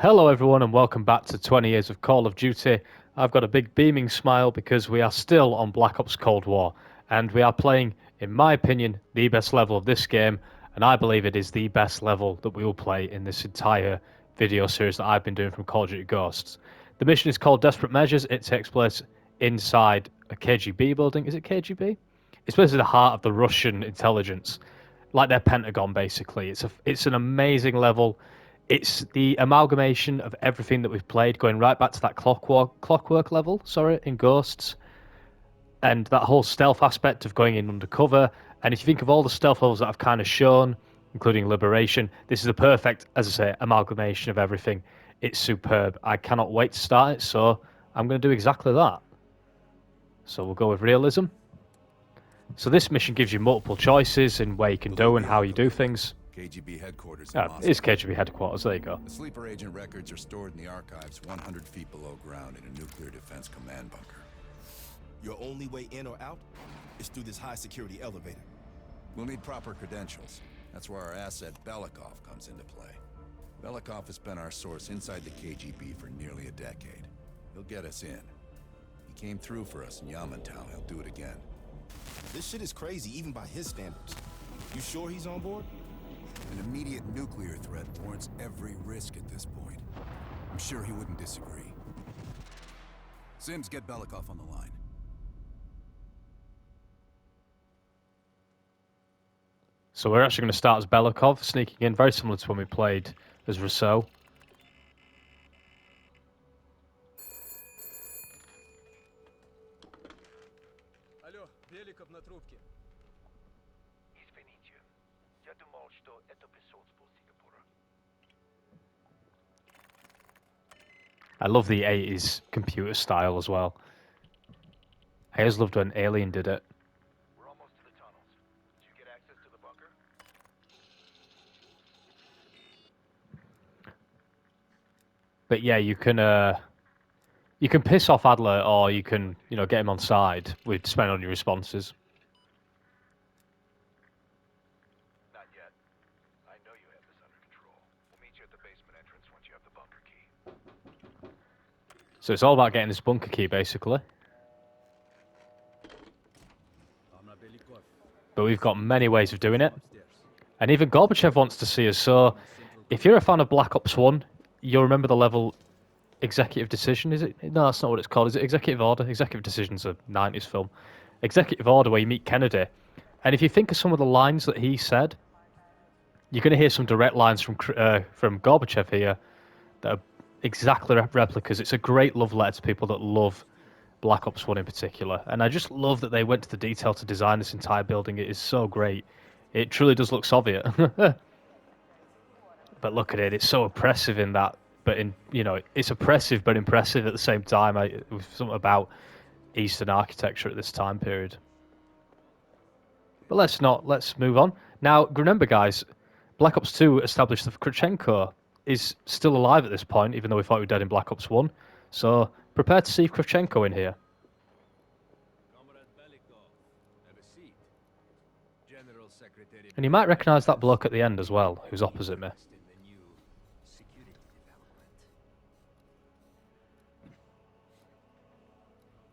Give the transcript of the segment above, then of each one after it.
Hello everyone and welcome back to 20 years of Call of Duty. I've got a big beaming smile because we are still on Black Ops Cold War and we are playing, in my opinion, the best level of this game, and I believe it is the best level that we will play in this entire video series that I've been doing from Call of Duty Ghosts. The mission is called Desperate Measures. It takes place inside a KGB building. Is it KGB? It's basically the heart of the Russian intelligence, like their Pentagon basically. It's an amazing level. It's the amalgamation of everything that we've played, going right back to that clockwork level, sorry, in Ghosts, and that whole stealth aspect of going in undercover. And if you think of all the stealth levels that I've kind of shown, including Liberation, this is the perfect, as I say, amalgamation of everything. It's superb. I cannot wait to start it, so I'm going to do exactly that. So we'll go with realism. So this mission gives you multiple choices in where you can do and how you do things. KGB headquarters in Moscow. It is KGB headquarters, there you go. The sleeper agent records are stored in the archives 100 feet below ground in a nuclear defense command bunker. Your only way in or out is through this high-security elevator. We'll need proper credentials. That's where our asset Belikov comes into play. Belikov has been our source inside the KGB for nearly a decade. He'll get us in. He came through for us in Yamantau. He'll do it again. This shit is crazy, even by his standards. You sure he's on board? An immediate nuclear threat warrants every risk at this point. I'm sure he wouldn't disagree. Sims, get Belikov on the line. So we're actually going to start as Belikov, sneaking in, very similar to when we played as Rousseau. Алло, Беликов на трубке. Извините, я думал, что это посольство Сингапура. I love the 80s computer style as well. I always loved when Alien did it. We're almost to the tunnels. Did you get access to the bunker? But yeah, you can piss off Adler, or you can, get him on side with depending on your responses. Not yet. I know you have this under control. We'll meet you at the basement entrance once you have the bunker key. So it's all about getting this bunker key, basically. But we've got many ways of doing it. And even Gorbachev wants to see us. So if you're a fan of Black Ops 1, you'll remember the level Executive Decision, is it? No, that's not what it's called. Is it Executive Order? Executive Decision's a 90s film. Executive Order, where you meet Kennedy. And if you think of some of the lines that he said, you're going to hear some direct lines from Gorbachev here that are exactly replicas. It's a great love letter to people that love Black Ops 1 in particular. And I just love that they went to the detail to design this entire building. It is so great. It truly does look Soviet. But look at it. It's so oppressive in that. But it's oppressive but impressive at the same time. With something about Eastern architecture at this time period. But let's move on. Now, remember, guys, Black Ops 2 established that Kravchenko is still alive at this point, even though we thought he was dead in Black Ops 1. So prepare to see Kravchenko in here. And you might recognise that bloke at the end as well, who's opposite me.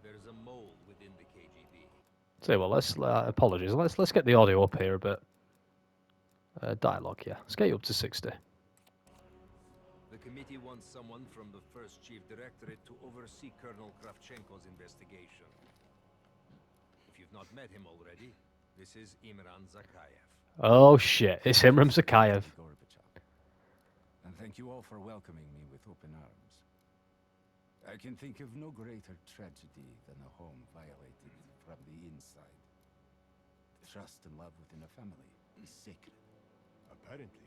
There's a mole within the KGB. So well, apologies. Let's get the audio up here a bit. Dialogue, yeah. Let's get you up to 60. The committee wants someone from the first chief directorate to oversee Colonel Kravchenko's investigation. If you've not met him already, this is Imran Zakayev. Oh shit, it's Imran Zakayev. And thank you all for welcoming me with open arms. I can think of no greater tragedy than a home violated from the inside. Trust and love within a family is sacred. Apparently,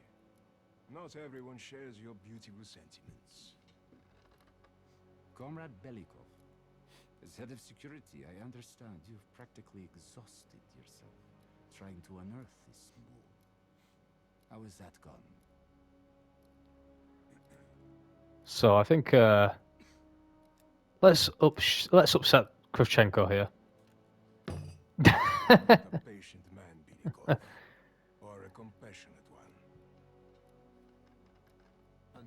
not everyone shares your beautiful sentiments. Comrade Belikov, as head of security, I understand you've practically exhausted yourself trying to unearth this mole. How is that gone? So I think let's upset Kravchenko here. A patient man, Belikov, or a compassionate one.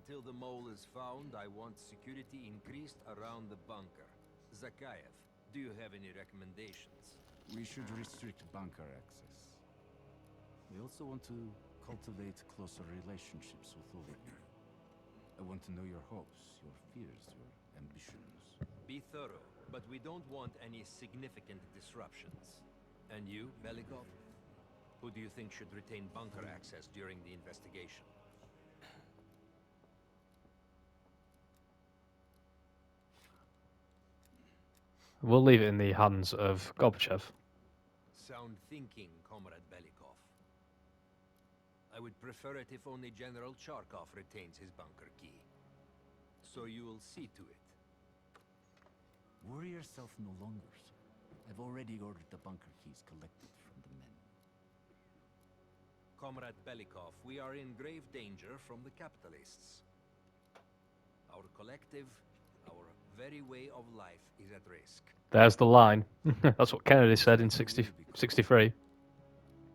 Until the mole is found, I want security increased around the bunker. Zakayev, do you have any recommendations? We should restrict bunker access. We also want to cultivate closer relationships with Ulrich. I want to know your hopes, your fears, your ambitions. Be thorough, but we don't want any significant disruptions. And you, Belikov? Who do you think should retain bunker access during the investigation? We'll leave it in the hands of Gorbachev. Sound thinking, Comrade Belikov. I would prefer it if only General Charkov retains his bunker key. So you will see to it. Worry yourself no longer, sir. I've already ordered the bunker keys collected from the men. Comrade Belikov, we are in grave danger from the capitalists. Our collective, our very way of life is at risk. There's the line. That's what Kennedy said in 63.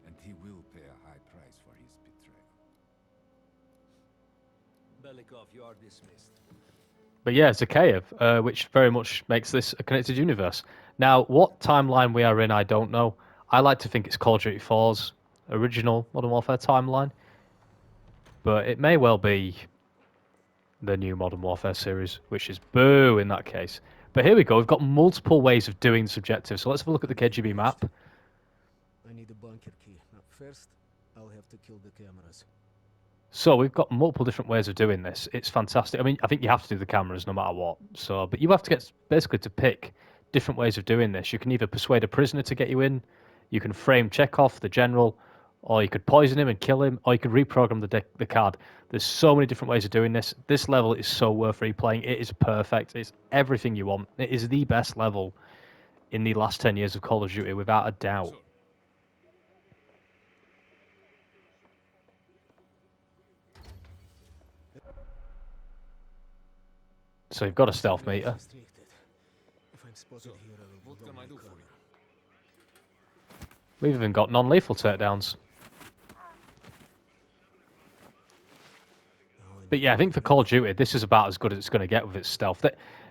And he will pay a high price for his betrayal. Belikov, you are dismissed. But yeah, Zakayev, which very much makes this a connected universe. Now, what timeline we are in, I don't know. I like to think it's Call of Duty 4's original Modern Warfare timeline. But it may well be the new Modern Warfare series, which is boo in that case. But here we go. We've got multiple ways of doing this objective. So let's have a look at the KGB map. I need a bunker key. First, I'll have to kill the cameras. So we've got multiple different ways of doing this. It's fantastic. I mean, I think you have to do the cameras no matter what. So, but you have to get basically to pick different ways of doing this. You can either persuade a prisoner to get you in, you can frame Chekhov, the general, or you could poison him and kill him, or you could reprogram the card. There's so many different ways of doing this. This level is so worth replaying. It is perfect. It's everything you want. It is the best level in the last 10 years of Call of Duty, without a doubt. So you've got a stealth meter. If I'm spotted here, I will What can I do for you? We've even got non-lethal takedowns. But yeah, I think for Call of Duty, this is about as good as it's going to get with its stealth.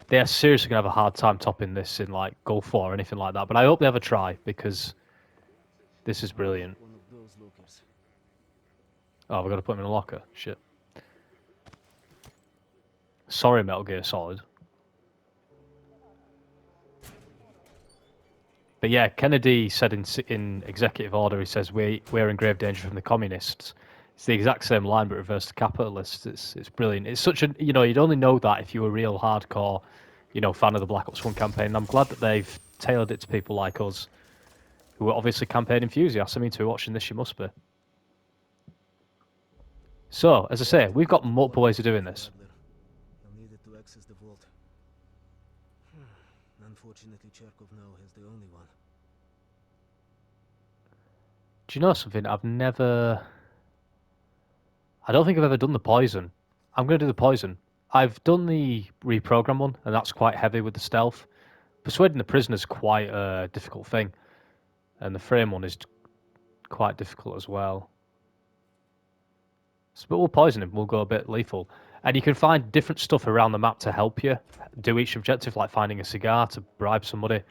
They are seriously going to have a hard time topping this in like Gulf War or anything like that. But I hope they have a try, because this is brilliant. one of those lookers. Oh, we've got to put him in a locker. Shit. Sorry, Metal Gear Solid. But yeah, Kennedy said in executive order, he says we're in grave danger from the communists. It's the exact same line, but reversed to capitalists. It's brilliant. It's such a, you know, you'd only know that if you were a real hardcore, you know, fan of the Black Ops 1 campaign. And I'm glad that they've tailored it to people like us, who are obviously campaign enthusiasts. I mean, to be watching this, you must be. So, as I say, we've got multiple ways of doing this. You'll need it to access the vault. Unfortunately, Charkov now has the only one. Do you know something? I don't think I've ever done the poison. I'm going to do the poison. I've done the reprogram one, and that's quite heavy with the stealth. Persuading the prisoner is quite a difficult thing. And the frame one is quite difficult as well. So, but we'll poison him. We'll go a bit lethal. And you can find different stuff around the map to help you do each objective, like finding a cigar to bribe somebody.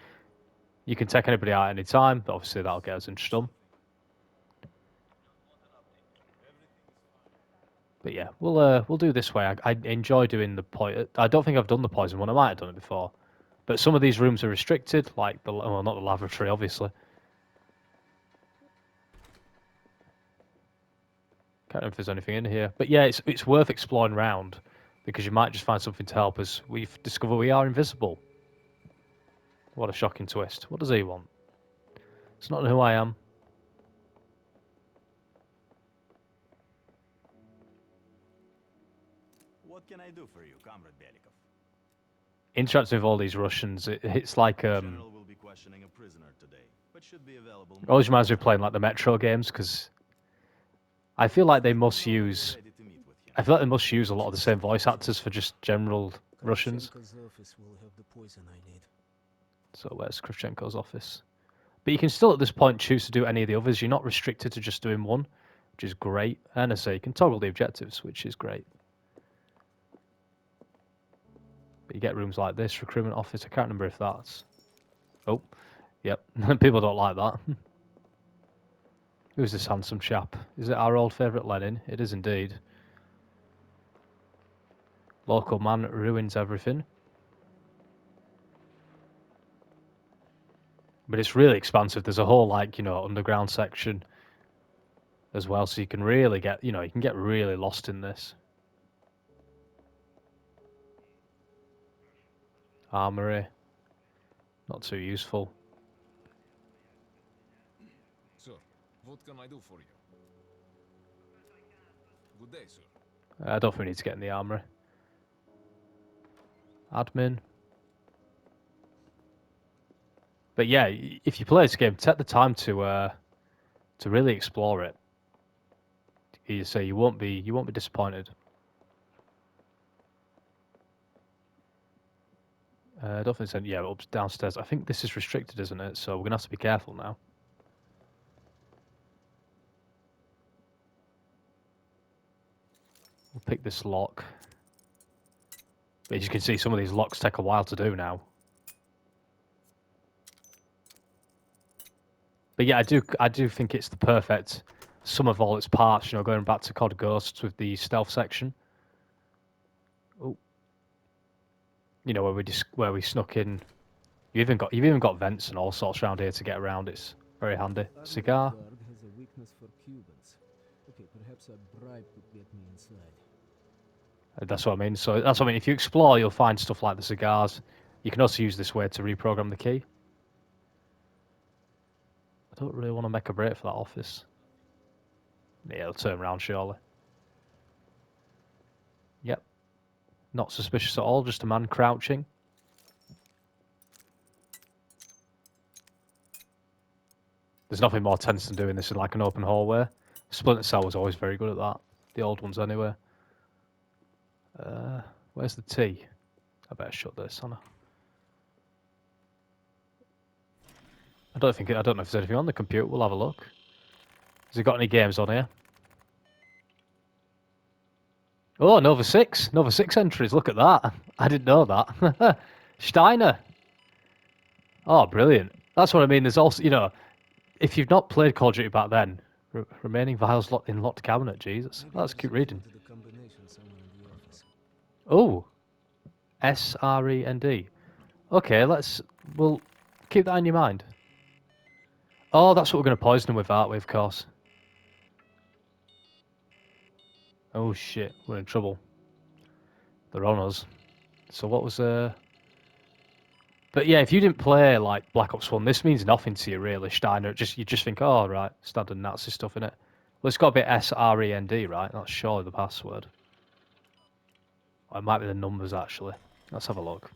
You can take anybody out at any time, but obviously that'll get us in stun. But yeah, we'll do this way. I enjoy doing the poison. I don't think I've done the poison one. I might have done it before. But some of these rooms are restricted, like well, not the lavatory, obviously. Can't remember if there's anything in here. But yeah, it's worth exploring around, because you might just find something to help us. We've discovered we are invisible. What a shocking twist. What does he want? It's not who I am. What can I do for you, Comrade Belikov? Interacting with all these Russians, it's like General will be questioning a prisoner today, but should be available. it always reminds me of playing like the Metro games, because I feel like they must use Ready to meet with him. I feel like they must use a lot of the same voice actors for just general Russians. Kravchenko's office will have the poison I need. So where's Kravchenko's office? But you can still at this point choose to do any of the others. You're not restricted to just doing one, which is great. And I say you can toggle the objectives, which is great. But you get rooms like this, recruitment office. I can't remember if that's... Oh, yep. People don't like that. Who's this handsome chap? Is it our old favourite Lenin? It is indeed. Local man ruins everything. But it's really expansive. There's a whole, like, you know, underground section as well, so you can really get, you know, you can get really lost in this. Armory. Not too useful. Sir, what can I do for you? Good day, sir. I don't think we need to get in the armory. Admin. But yeah, if you play this game, take the time to really explore it. You won't be disappointed. I don't think it's any, yeah, downstairs. I think this is restricted, isn't it? So we're gonna have to be careful now. We'll pick this lock. But as you can see, some of these locks take a while to do now. But yeah, I do think it's the perfect sum of all its parts. You know, going back to COD Ghosts with the stealth section. Oh, you know, where we snuck in. You've even got vents and all sorts around here to get around. It's very handy. Cigar. Guard has a weakness for Cubans. Okay, perhaps a bribe could get me inside. That's what I mean. So that's what I mean. If you explore, you'll find stuff like the cigars. You can also use this way to reprogram the key. I don't really want to make a break for that office. Yeah, it'll turn around surely. Yep. Not suspicious at all, just a man crouching. There's nothing more tense than doing this in like an open hallway. Splinter Cell was always very good at that. The old ones anyway. Where's the T? I better shut this, Hannah. I don't know if there's anything on the computer. We'll have a look. Has it got any games on here? Oh, Nova 6. Nova 6 entries. Look at that. I didn't know that. Steiner. Oh, brilliant. That's what I mean. There's also, you know, if you've not played Call of Duty back then, remaining vials in locked cabinet. Jesus. That's keep reading. Oh. SREND. Okay, we'll keep that in your mind. Oh, that's what we're going to poison them with, aren't we, of course. Oh shit, we're in trouble. They're on us. So what was But yeah, if you didn't play like Black Ops 1, this means nothing to you really, Steiner. You just think, oh right, standard Nazi stuff in it. Well, it's got to be SREND, right? That's surely the password. Or it might be the numbers actually. Let's have a look.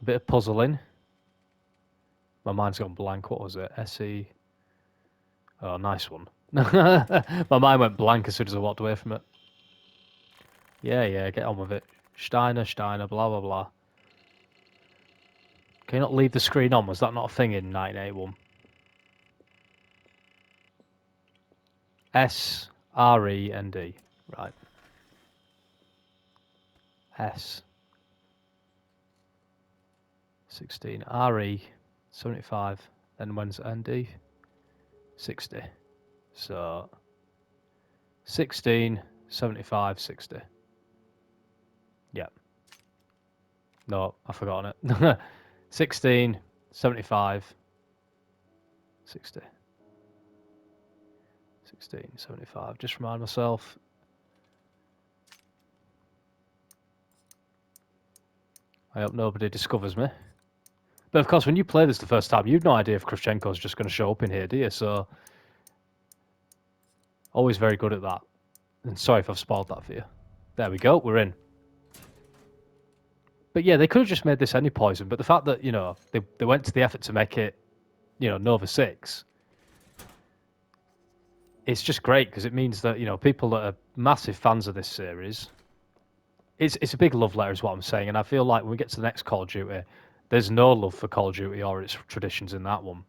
A bit of puzzling. My mind's gone blank. What was it? SE. Oh, nice one. My mind went blank as soon as I walked away from it. Yeah, get on with it. Steiner, blah, blah, blah. Can you not leave the screen on? Was that not a thing in 1981? SREND. Right. S. 16. RE. 75. Then when's ND? 60. So 16, 75, 60. Yeah. No, I've forgotten it. 16, 75, 60. 16, 75. Just remind myself. I hope nobody discovers me. But of course, when you play this the first time, you've no idea if Kravchenko's just going to show up in here, do you? So, always very good at that. And sorry if I've spoiled that for you. There we go, we're in. But yeah, they could have just made this any poison, but the fact that, you know, they went to the effort to make it, you know, Nova 6, it's just great because it means that, you know, people that are massive fans of this series, it's a big love letter is what I'm saying, and I feel like when we get to the next Call of Duty, there's no love for Call of Duty or its traditions in that one.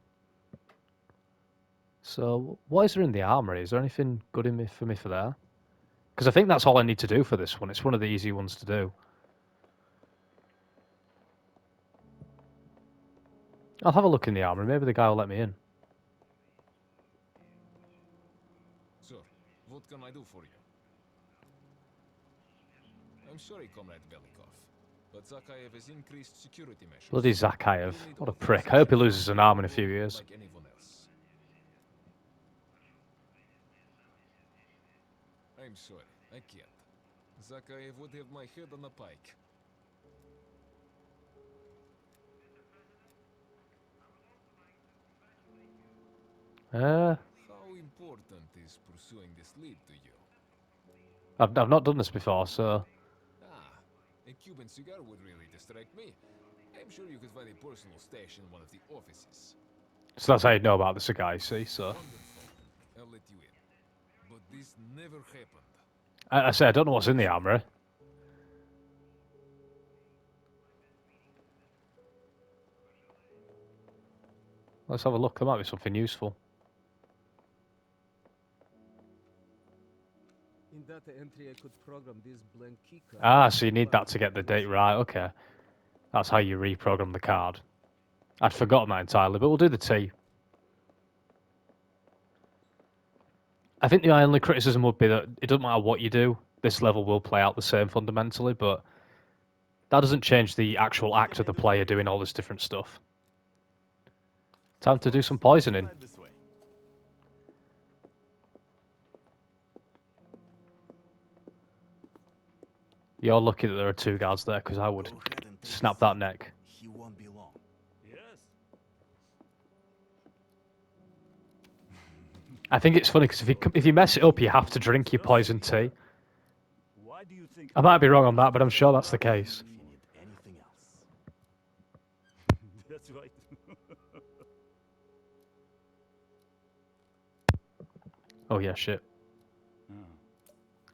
So, what is there in the armory? Is there anything good for me for there? Because I think that's all I need to do for this one. It's one of the easy ones to do. I'll have a look in the armory. Maybe the guy will let me in. Sir, what can I do for you? I'm sorry, Comrade Belikov, but Zakhaev has increased security measures. Bloody Zakhaev. What a prick. I hope he loses an arm in a few years. Like anyone else. I'm sorry, I can't. Zakhaev would have my head on a pike. How important is pursuing this lead to you? I've not done this before, so... Ah, a Cuban cigar would really distract me. I'm sure you could find a personal stash in one of the offices. So that's how you know about the cigar, you see, so... Wonderful. I'll let you in. But this never happened. I say, I don't know what's in the armory. Let's have a look. There might be something useful. In data entry, I could program this blank keycard. Ah, so you need that to get the date right. Okay. That's how you reprogram the card. I'd forgotten that entirely, but we'll do the T. I think the only criticism would be that it doesn't matter what you do, this level will play out the same fundamentally, but that doesn't change the actual act of the player doing all this different stuff. Time to do some poisoning. You're lucky that there are 2 guards there, because I would snap that neck. He won't be long. Yes. I think it's funny, because if you mess it up, you have to drink your poison tea. Why do you think I might be wrong on that, but I'm sure that's the case. if you need anything else? That's right. Oh yeah, shit.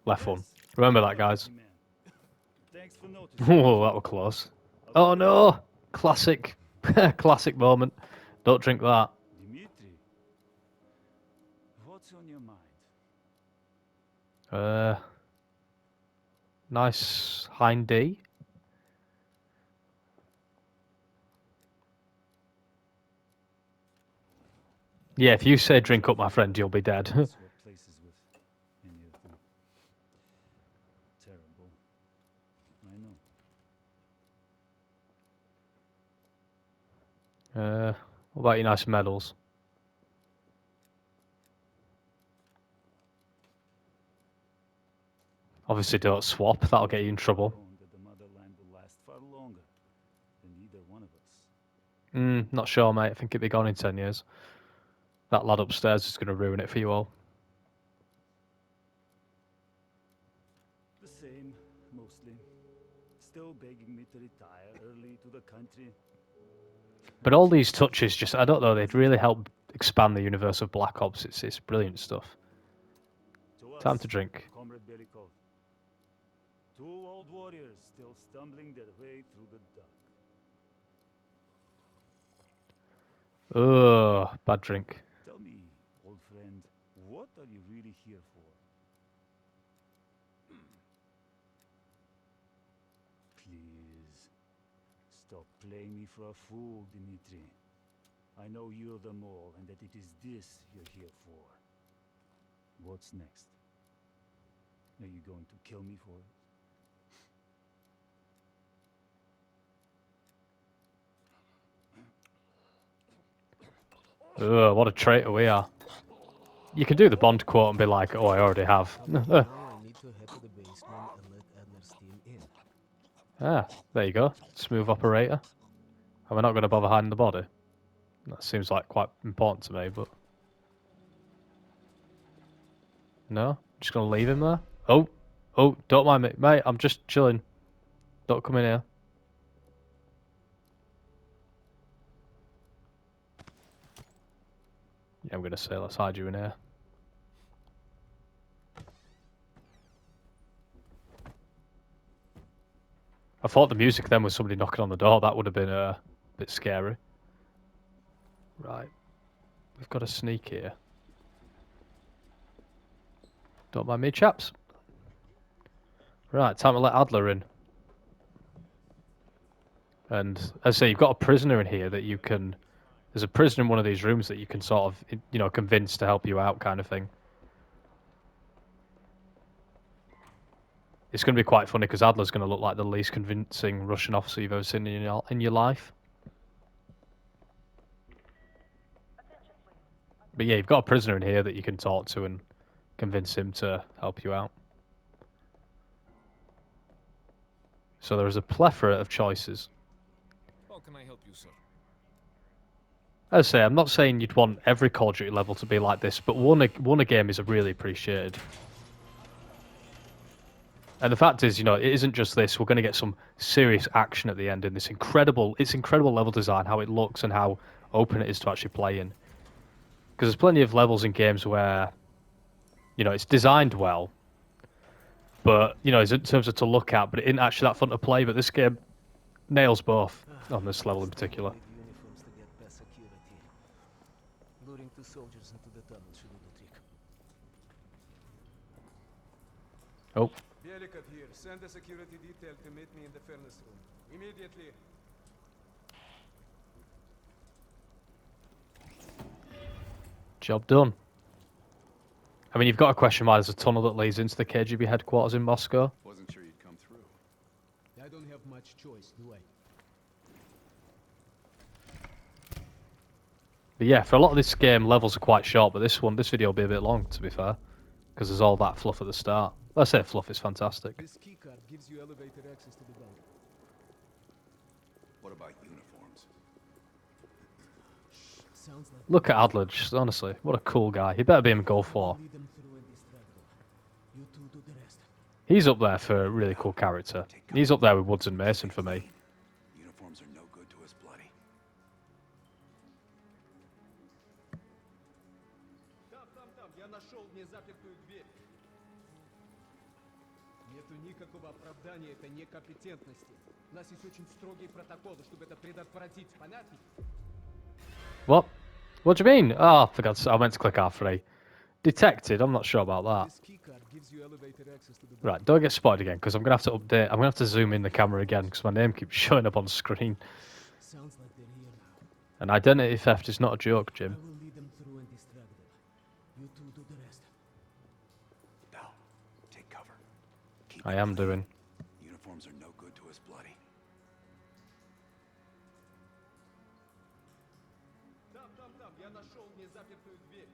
Left one. Remember that, guys. Thanks for noticing. Oh, that was close. Oh no! Classic. Classic moment. Don't drink that. Dimitri, what's on your mind? Nice hind D. Yeah, if you say drink up, my friend, you'll be dead. Swap places with any of them. Terrible. I know. What about your nice medals? Obviously don't swap, that'll get you in trouble. That the motherland will last far longer than either one of us. Not sure, mate. I think it'll be gone in 10 years. That lad upstairs is going to ruin it for you all. The same, mostly. Still begging me to retire early to the country. But all these touches, just, I don't know, they'd really help expand the universe of Black Ops. It's brilliant stuff. Time to drink. Comrade Belikov. 2 old warriors still stumbling their way through the dark. Ugh, bad drink. Tell me, old friend, what are you really here for? Please, stop playing me for a fool, Dimitri. I know you're the mole and that it is this you're here for. What's next? Are you going to kill me for it? Ugh, what a traitor we are. You can do the Bond quote and be like, oh, I already have. Now I need to head to the basement and let Adler's team in. Ah, there you go. Smooth operator. Am I not going to bother hiding the body? That seems like quite important to me, but... No? Just going to leave him there? Oh, don't mind me. Mate, I'm just chilling. Don't come in here. Yeah, I'm going to say, let's hide you in here. I thought the music then was somebody knocking on the door. That would have been a bit scary. Right. We've got a sneak here. Don't mind me, chaps. Right, time to let Adler in. And as I say, you've got a prisoner in here that you can There's a prisoner in one of these rooms that you can sort of, you know, convince to help you out, kind of thing. It's going to be quite funny because Adler's going to look like the least convincing Russian officer you've ever seen in your life. But yeah, you've got a prisoner in here that you can talk to and convince him to help you out. So there is a plethora of choices. How can I help you, sir? As I say, I'm not saying you'd want every Call of Duty level to be like this, but one a game is really appreciated. And the fact is, you know, it isn't just this. We're going to get some serious action at the end in this incredible level design, how it looks and how open it is to actually play in. Because there's plenty of levels in games where, you know, it's designed well, but, you know, in terms of to look at, but it isn't actually that fun to play. But this game nails both on this level in particular. Uniforms to get past security. Luring two soldiers into the tunnel should do the trick. Oh. Belikov here. Send a security detail to meet me in the furnace room. Immediately. Job done. I mean, you've got to question why there's a tunnel that leads into the KGB headquarters in Moscow. Wasn't sure you'd come through. I don't have much choice, do I? But yeah, for a lot of this game, levels are quite short, but this video will be a bit long, to be fair. Because there's all that fluff at the start. I say fluff is fantastic. This keycard gives you elevator access to the bunker. What about uniforms? Sounds like Look at Adler, just honestly. What a cool guy. He better be in Gulf War. lead them through and distract them. You two do the rest. He's up there for a really cool character. He's up there with Woods and Mason for me. Uniforms are no good to us, bloody. Там, я нашел незапертую дверь. Нету никакого оправдания этой некомпетентности. У нас есть очень строгие протоколы, чтобы это предотвратить, понятно? What? What do you mean? Oh, I meant to click R3. Detected? I'm not sure about that. This keycard gives you elevator access to the bunker. Right, don't get spotted again, because I'm going to have to update. I'm going to have to zoom in the camera again, because my name keeps showing up on screen. Sounds like they're here now. And identity theft is not a joke, Jim. I will lead them through and distract them. You two do the rest. Bell, take cover. Keep I it am clean. doing. Uniforms are no good to us, bloody. Там, я нашел незапертую дверь.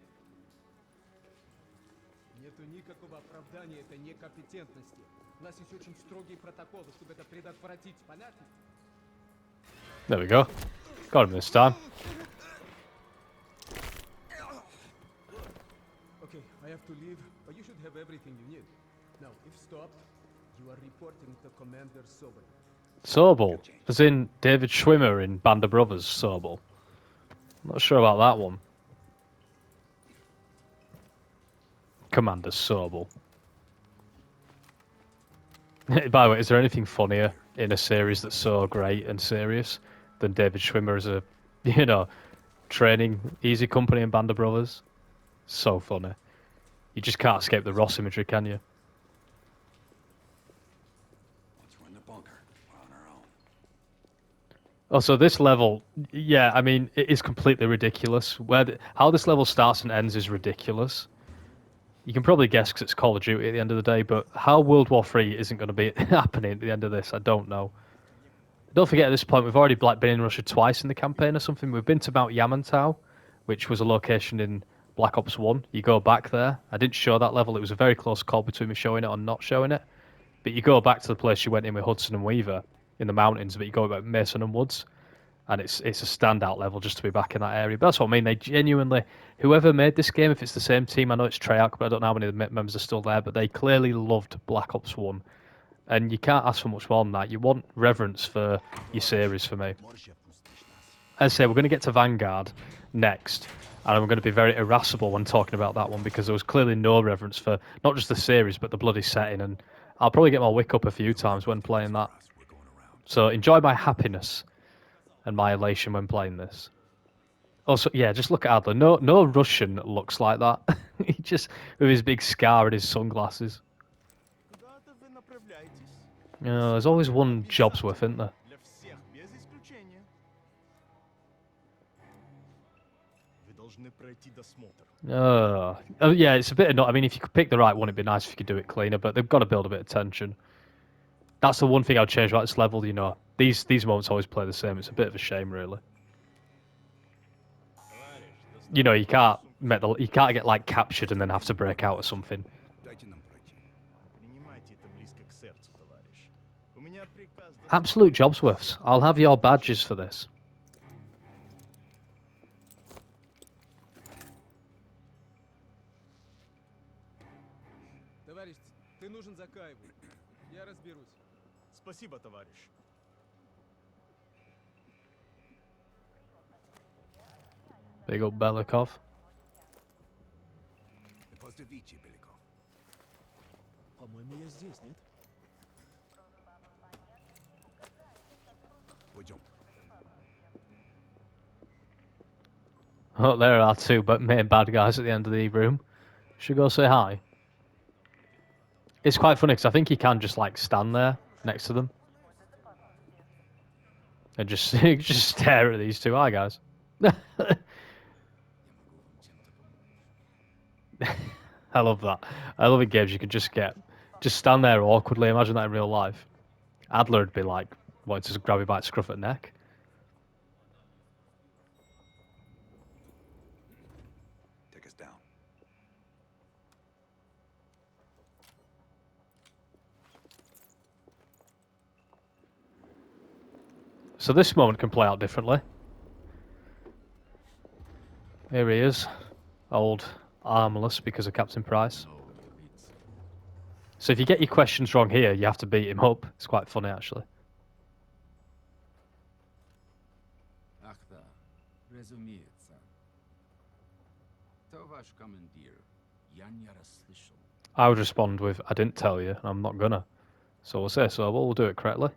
Нету никакого оправдания этой некомпетентности. У нас есть очень строгие протоколы, чтобы это предотвратить, понятно? There we go. Got him this time. Okay, I have to leave, but you should have everything you need. Now, if stopped, you are reporting to Commander Sobel. Sobel. As in David Schwimmer in Band of Brothers, Sobel. Not sure about that one. Commander Sobel. By the way, is there anything funnier in a series that's so great and serious than David Schwimmer as a, you know, training Easy Company and Band of Brothers? So funny. You just can't escape the Ross imagery, can you? Once we're in the bunker, we're on our own. Also, this level, yeah, I mean, it is completely ridiculous. How this level starts and ends is ridiculous. You can probably guess because it's Call of Duty at the end of the day, but how World War III isn't going to be happening at the end of this, I don't know. Don't forget, at this point, we've already been in Russia twice in the campaign or something. We've been to Mount Yamantau, which was a location in Black Ops 1. You go back there. I didn't show that level. It was a very close call between me showing it or not showing it. But you go back to the place you went in with Hudson and Weaver in the mountains, but you go about Mason and Woods, and it's a standout level just to be back in that area. But that's what I mean. They genuinely, whoever made this game, if it's the same team, I know it's Treyarch, but I don't know how many of the members are still there, but they clearly loved Black Ops 1. And you can't ask for much more than that. You want reverence for your series for me. As I say, we're going to get to Vanguard next, and I'm going to be very irascible when talking about that one because there was clearly no reverence for not just the series, but the bloody setting, and I'll probably get my wick up a few times when playing that. So enjoy my happiness and my elation when playing this. Also, yeah, just look at Adler. No Russian looks like that. He just, with his big scar and his sunglasses. There's always one job's worth, isn't there? Yeah, it's a bit annoying. I mean, if you could pick the right one, it'd be nice if you could do it cleaner, but they've got to build a bit of tension. That's the one thing I'd change about this level, you know. These moments always play the same. It's a bit of a shame, really. You know, you can't get like captured and then have to break out or something. Absolute jobsworths. I'll have your badges for this. Товарищ, ты нужен Закаеву. Я разберусь. Спасибо, товарищ. Big up Belikov. По-моему, я здесь, нет? Oh, there are two main bad guys at the end of the room. Should go say hi. It's quite funny because I think he can just like stand there next to them and just just stare at these two. Hi guys. I love that. I love in games you can just stand there awkwardly. Imagine that in real life. Adler would be like wanting to grab you by the scruff of the neck. Take us down. So this moment can play out differently. Here he is, old armless because of Captain Price. So if you get your questions wrong here, you have to beat him up. It's quite funny, actually. Ах да, разумеется. Товарищ командир, я не расслышал. I would respond with, I didn't tell you, and I'm not gonna. So we'll say so, we'll do it correctly.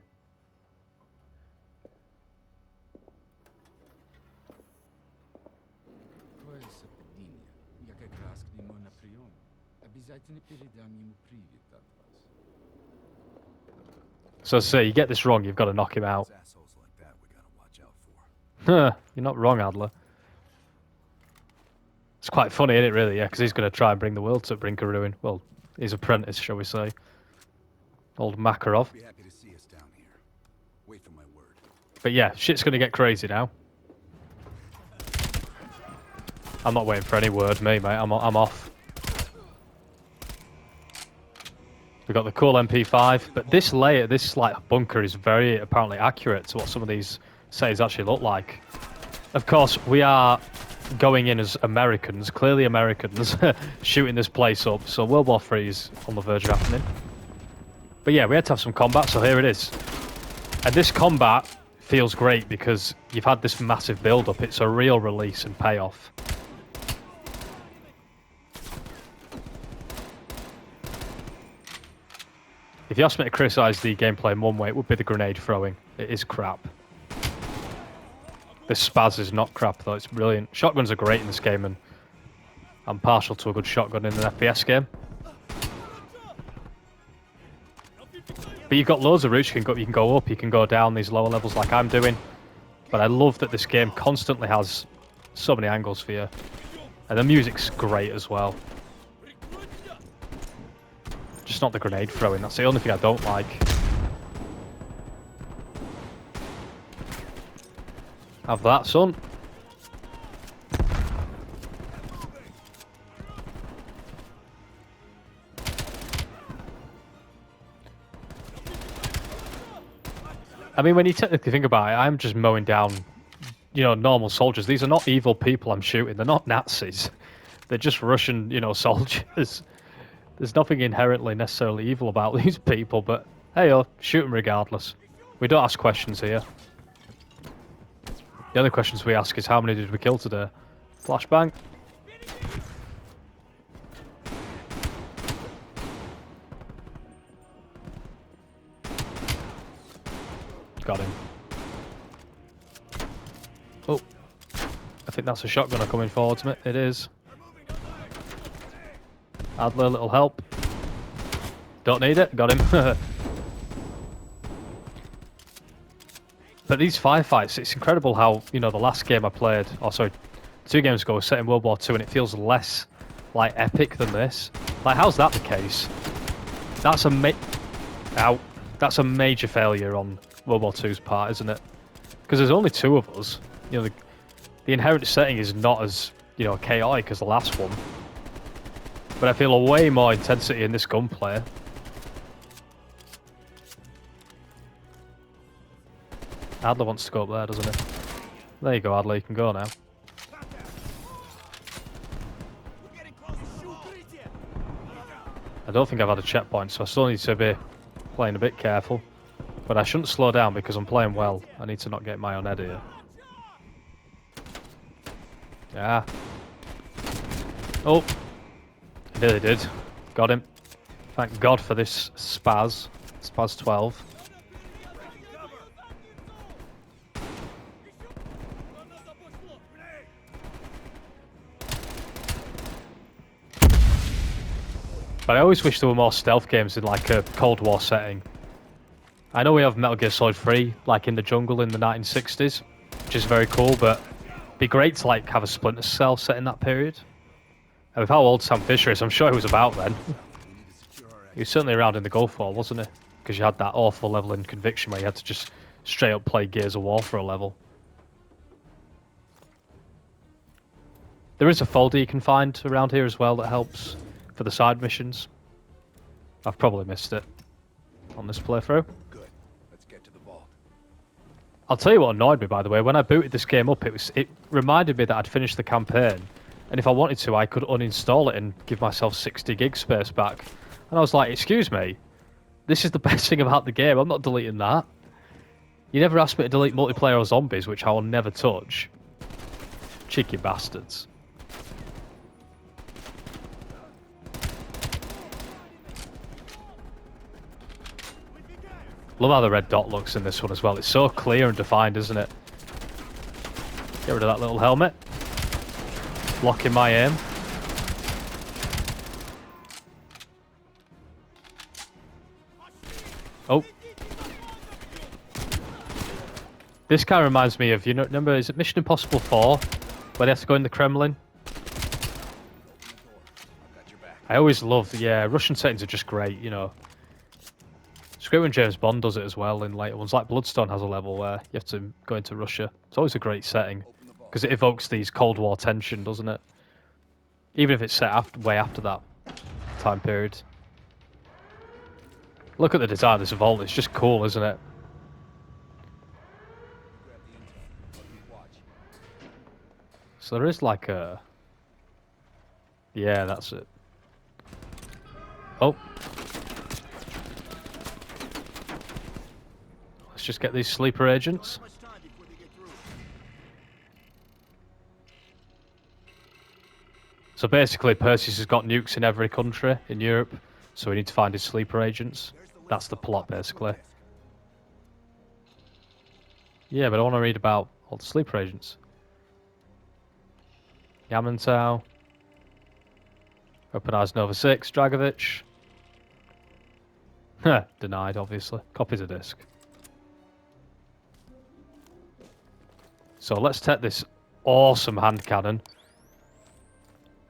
Твое совпадение. Я как раз к нему на прием. Обязательно передам ему привет от вас. So say you get this wrong, you've got to knock him out. Assholes like that we gotta watch out for. You're not wrong, Adler. It's quite funny, isn't it, really? Yeah, because he's going to try and bring the world to the brink of ruin. Well, his apprentice, shall we say. Old Makarov. Be happy to see us down here. Wait for my word. But yeah, shit's going to get crazy now. I'm not waiting for any word, mate. I'm off. We've got the cool MP5, but this layer, this like bunker is very apparently accurate to what some of these cities actually look like. Of course, we are going in as Americans, clearly Americans, shooting this place up, so World War III is on the verge of happening. But yeah, we had to have some combat, so here it is. And this combat feels great because you've had this massive build-up. It's a real release and payoff. If you ask me to criticise the gameplay in one way, it would be the grenade throwing. It is crap. This spaz is not crap though, it's brilliant. Shotguns are great in this game and I'm partial to a good shotgun in an FPS game. But you've got loads of routes you can go up, you can go down these lower levels like I'm doing. But I love that this game constantly has so many angles for you. And the music's great as well. Just not the grenade throwing, that's the only thing I don't like. Have that, son. I mean, when you technically think about it, I'm just mowing down, you know, normal soldiers. These are not evil people I'm shooting. They're not Nazis. They're just Russian, you know, soldiers. There's nothing inherently necessarily evil about these people, but hey, shoot them regardless. We don't ask questions here. The only questions we ask is how many did we kill today? Flashbang. Got him. Oh, I think that's a shotgunner coming forwards me. It is. Adler, a little help. Don't need it. Got him. But these firefights, it's incredible how, you know, the last game I played, or sorry, 2 games ago was set in World War II, and it feels less like epic than this. Like, how's that the case? That's a that's a major failure on World War II's part, isn't it? Because there's only 2 of us. You know, the inherent setting is not as, you know, chaotic as the last one. But I feel a way more intensity in this gunplay. Adler wants to go up there, doesn't he? There you go, Adler, you can go now. I don't think I've had a checkpoint, so I still need to be playing a bit careful. But I shouldn't slow down because I'm playing well. I need to not get my own head here. Yeah. Oh! He nearly did. Got him. Thank God for this Spaz. Spaz 12. But I always wish there were more stealth games in like a Cold War setting. I know we have Metal Gear Solid 3, like in the jungle in the 1960s, which is very cool, but it'd be great to like have a Splinter Cell set in that period. And with how old Sam Fisher is, I'm sure he was about then. He was certainly around in the Gulf War, wasn't he? Because you had that awful level in Conviction where you had to just straight up play Gears of War for a level. There is a folder you can find around here as well that helps for the side missions. I've probably missed it on this playthrough. Good. Let's get to the vault. I'll tell you what annoyed me, by the way. When I booted this game up, it reminded me that I'd finished the campaign, and if I wanted to, I could uninstall it and give myself 60 gig space back. And I was like, excuse me, this is the best thing about the game. I'm not deleting that. You never asked me to delete multiplayer or zombies, which I will never touch. Cheeky bastards. Love how the red dot looks in this one as well. It's so clear and defined, isn't it? Get rid of that little helmet. Blocking my aim. Oh. This kind of reminds me of, you know, remember, is it Mission Impossible 4? Where they have to go in the Kremlin? I always love, yeah, Russian settings are just great, you know. It's great when James Bond does it as well in later ones. Like Bloodstone has a level where you have to go into Russia. It's always a great setting because it evokes these Cold War tension, doesn't it? Even if it's set way after that time period. Look at the design of this vault. It's just cool, isn't it? So there is like a... Yeah, that's it. Oh. Let's just get these sleeper agents. So basically, Perseus has got nukes in every country in Europe, so we need to find his sleeper agents. That's the plot, basically. Yeah, but I want to read about all the sleeper agents. Yamantau. Open Eyes Nova 6, Dragovich. Denied, obviously. Copies a disc. So let's take this awesome hand cannon.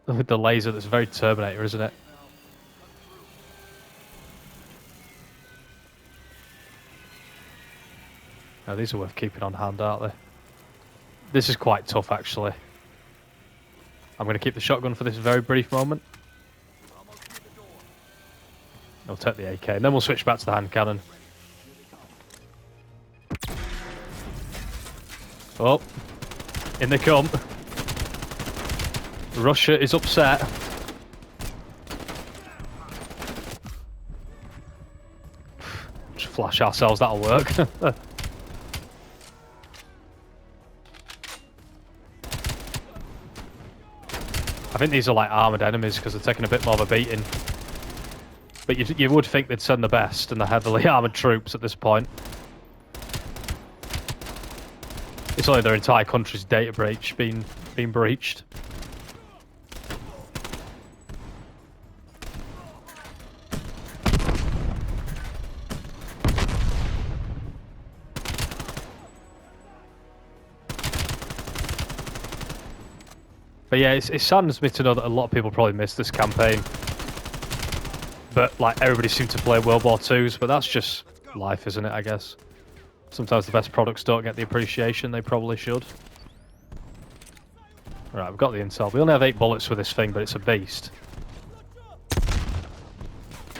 With the laser that's very Terminator, isn't it? Now these are worth keeping on hand, aren't they? This is quite tough, actually. I'm going to keep the shotgun for this very brief moment. I'll take the AK, and then we'll switch back to the hand cannon. Oh, in they come. Russia is upset. Just flash ourselves, that'll work. I think these are like armoured enemies because they're taking a bit more of a beating. But you would think they'd send the best and the heavily armoured troops at this point. It's only their entire country's data breach being breached. But yeah, it saddens me to know that a lot of people probably missed this campaign. But like everybody seemed to play World War II's, but that's just life, isn't it, I guess? Sometimes the best products don't get the appreciation they probably should. Right, we've got the intel. We only have 8 bullets for this thing, but it's a beast.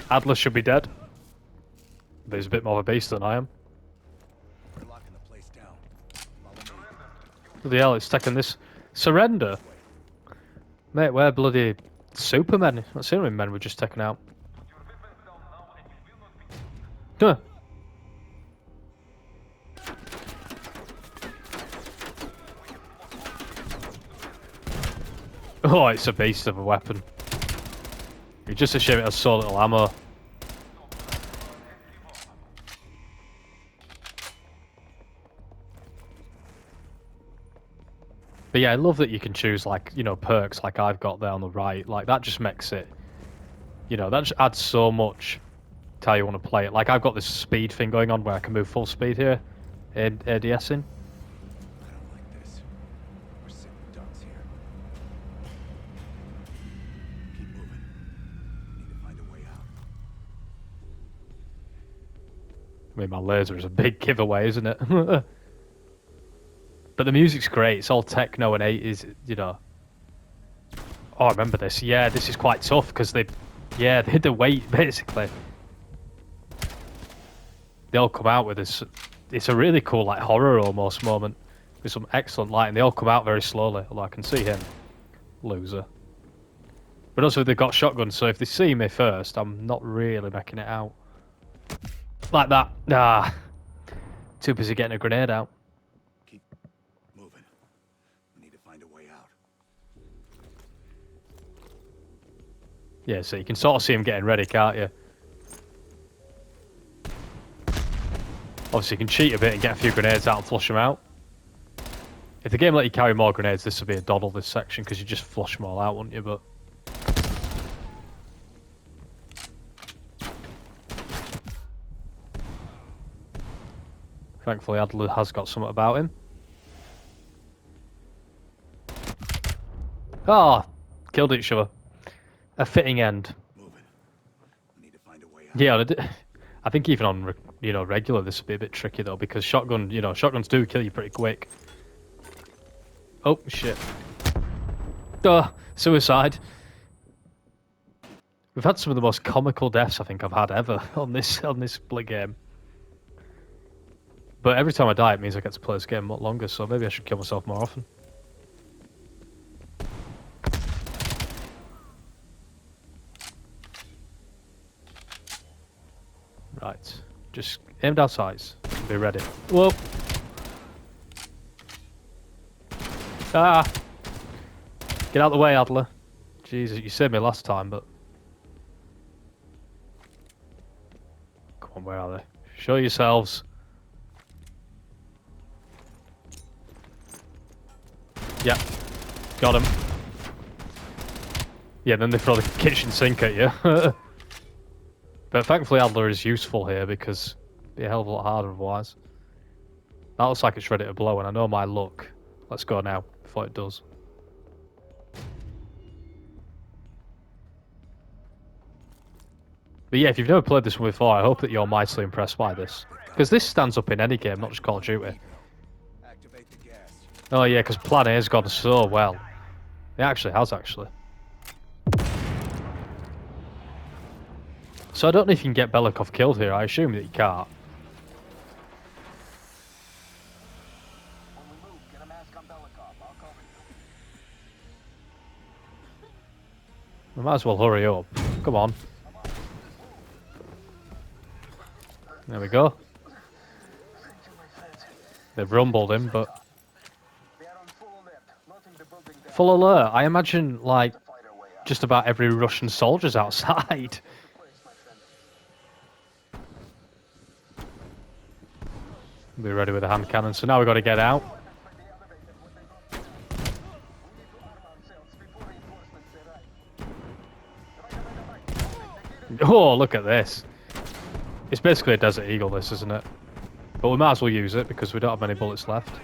Adler should be dead. But he's a bit more of a beast than I am. We're locking the place down. Follow me. Bloody hell, it's taking this... Surrender? Mate, we're bloody Supermen. That's the only men we're just taking out. Huh. Oh, it's a beast of a weapon. It's just a shame it has so little ammo. But yeah, I love that you can choose, like, you know, perks like I've got there on the right. Like, that just makes it, you know, that just adds so much to how you want to play it. Like, I've got this speed thing going on where I can move full speed here, ADSing. I don't like this. We're sitting ducks here. Keep moving. We need to find a way out. I mean, my laser is a big giveaway, isn't it? But the music's great. It's all techno and 80s, you know. Oh, I remember this. Yeah, this is quite tough because they hit the weight, basically. They all come out with this. It's a really cool, like, horror almost moment with some excellent lighting. They all come out very slowly, although I can see him. Loser. But also, they've got shotguns, so if they see me first, I'm not really making it out. Like that. Ah. Too busy getting a grenade out. Keep moving. We need to find a way out. Yeah, so you can sort of see him getting ready, can't you? Obviously, you can cheat a bit and get a few grenades out and flush them out. If the game let you carry more grenades, this would be a doddle, this section, because you just flush them all out, wouldn't you? But thankfully, Adler has got something about him. Ah, killed each other. A fitting end. Moving. We need to find a way out. Yeah, I think even on, you know, regular, this would be a bit tricky though, because shotgun, you know, shotguns do kill you pretty quick. Oh shit! Suicide. We've had some of the most comical deaths I think I've had ever on this split game. But every time I die, it means I get to play this game a lot longer, so maybe I should kill myself more often. Right, just aim down sights. Be ready. Whoa! Ah! Get out of the way, Adler. Jesus, you saved me last time, but... Come on, where are they? Show yourselves. Yeah, got him. Yeah, then they throw the kitchen sink at you. But thankfully Adler is useful here because it'd be a hell of a lot harder otherwise. That looks like it's ready to blow, and I know my luck. Let's go now, before it does. But yeah, if you've never played this one before, I hope that you're mightily impressed by this. Because this stands up in any game, not just Call of Duty. Activate the gas. Oh yeah, because Plan A has gone so well. It actually has, actually. So I don't know if you can get Belikov killed here. I assume that you can't. When we move, get a mask on Belikov. I'll cover you. We might as well hurry up. Come on. There we go. They've rumbled him, but... Full alert. I imagine, like, just about every Russian soldier's outside. Be ready with a hand cannon. So now we've got to get out. Oh, look at this. It's basically a Desert Eagle, this, isn't it? But we might as well use it because we don't have many bullets left.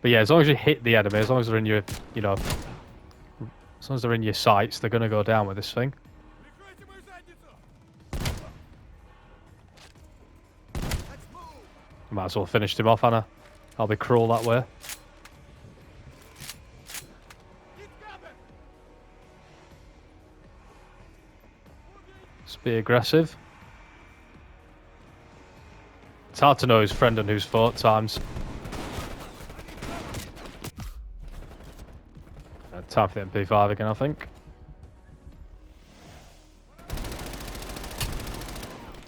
But yeah, as long as you hit the enemy, as long as they're in your, you know, as long as they're in your sights, they're gonna go down with this thing. Might as well finish him off, Anna. I'll be cruel that way. Let's be aggressive. It's hard to know who's friend and who's foe at times. Time for the MP5 again, I think.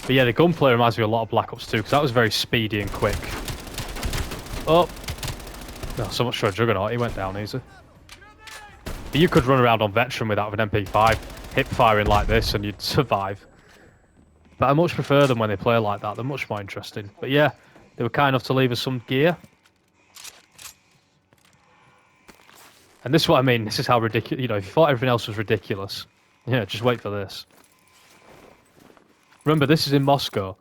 But yeah, the gunplay reminds me a lot of Black Ops 2 because that was very speedy and quick. Oh! No, so much for a Juggernaut, he went down easy. But you could run around on Veteran without an MP5, hip firing like this, and you'd survive. But I much prefer them when they play like that, they're much more interesting. But yeah, they were kind enough to leave us some gear. And this is what I mean, this is how ridiculous, you know, if you thought everything else was ridiculous, yeah, just wait for this. Remember, this is in Moscow.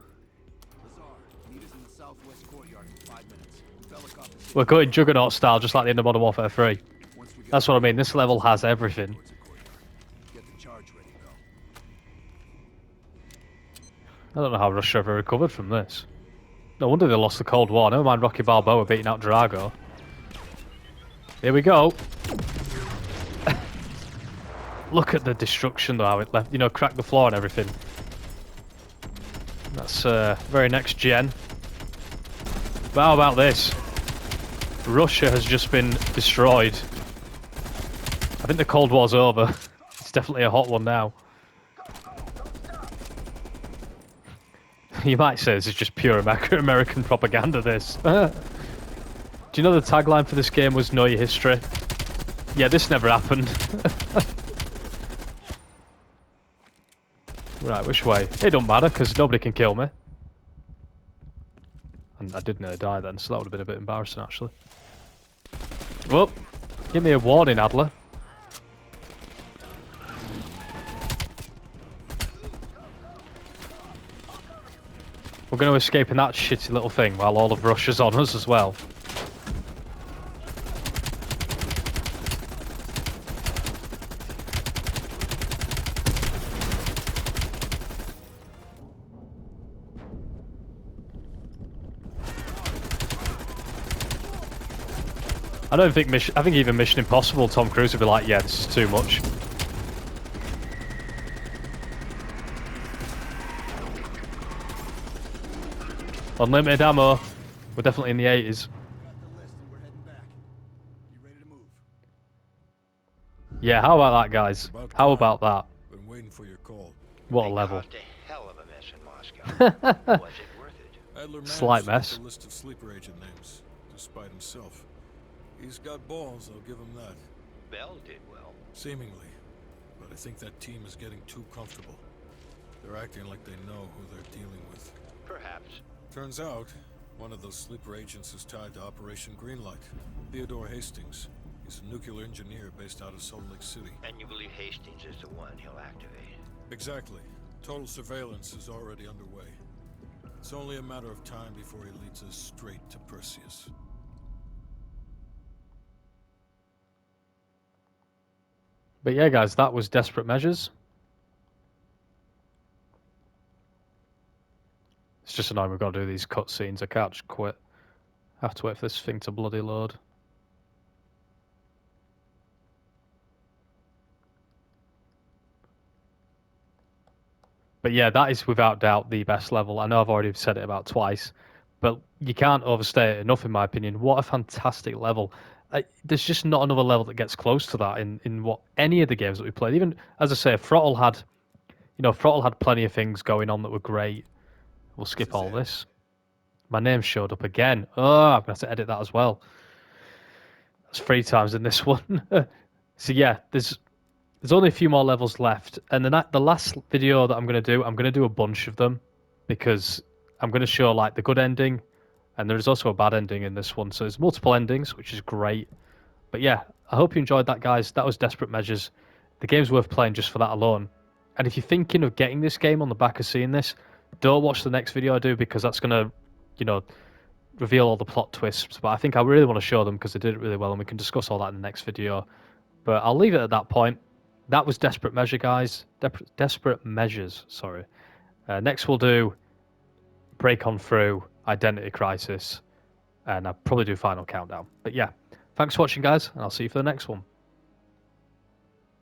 We're going Juggernaut style, just like the end of Modern Warfare 3. That's what I mean, this level has everything. I don't know how Russia ever recovered from this. No wonder they lost the Cold War, never mind Rocky Balboa beating out Drago. Here we go. Look at the destruction though, how it left, you know, cracked the floor and everything. That's very next gen. But how about this? Russia has just been destroyed. I think the Cold War's over. It's definitely a hot one now. You might say this is just pure American propaganda, this. Do you know the tagline for this game was Know Your History? Yeah, this never happened. Right, which way? It don't matter, because nobody can kill me. And I did nearly die then, so that would have been a bit embarrassing, actually. Well, give me a warning, Adler. We're going to escape in that shitty little thing while all of Russia's on us as well. I don't think I think even Mission Impossible, Tom Cruise would be like, yeah, this is too much. Unlimited ammo. We're definitely in the 80s. Yeah, how about that, guys? How about that? Been waiting for your call. What a level. A hell of a mess in Moscow. Was it worth it? Adler Slight managed to mess. get a list of sleeper agent names, despite himself. He's got balls, I'll give him that. Bell did well. Seemingly. But I think that team is getting too comfortable. They're acting like they know who they're dealing with. Perhaps. Turns out, one of those sleeper agents is tied to Operation Greenlight. Theodore Hastings. He's a nuclear engineer based out of Salt Lake City. And you believe Hastings is the one he'll activate? Exactly. Total surveillance is already underway. It's only a matter of time before he leads us straight to Perseus. But yeah, guys, that was Desperate Measures. It's just annoying we've got to do these cutscenes. I can't just quit. I have to wait for this thing to bloody load. But yeah, that is without doubt the best level. I know I've already said it about twice, but you can't overstate it enough in my opinion. What a fantastic level. There's just not another level that gets close to that in what any of the games that we played. Even, as I say, Throttle had plenty of things going on that were great. We'll skip all this. My name showed up again. Oh, I'm going to have to edit that as well. That's 3 times in this one. So yeah, there's only a few more levels left. And the last video that I'm going to do a bunch of them. Because I'm going to show like the good ending. And there's also a bad ending in this one. So there's multiple endings, which is great. But yeah, I hope you enjoyed that, guys. That was Desperate Measures. The game's worth playing just for that alone. And if you're thinking of getting this game on the back of seeing this, don't watch the next video I do, because that's going to, you know, reveal all the plot twists, but I think I really want to show them because they did it really well, and we can discuss all that in the next video. But I'll leave it at that point. That was Desperate Measure, guys. Desperate Measures, sorry. Next we'll do Break On Through, Identity Crisis, and I'll probably do Final Countdown. But yeah, thanks for watching, guys, and I'll see you for the next one.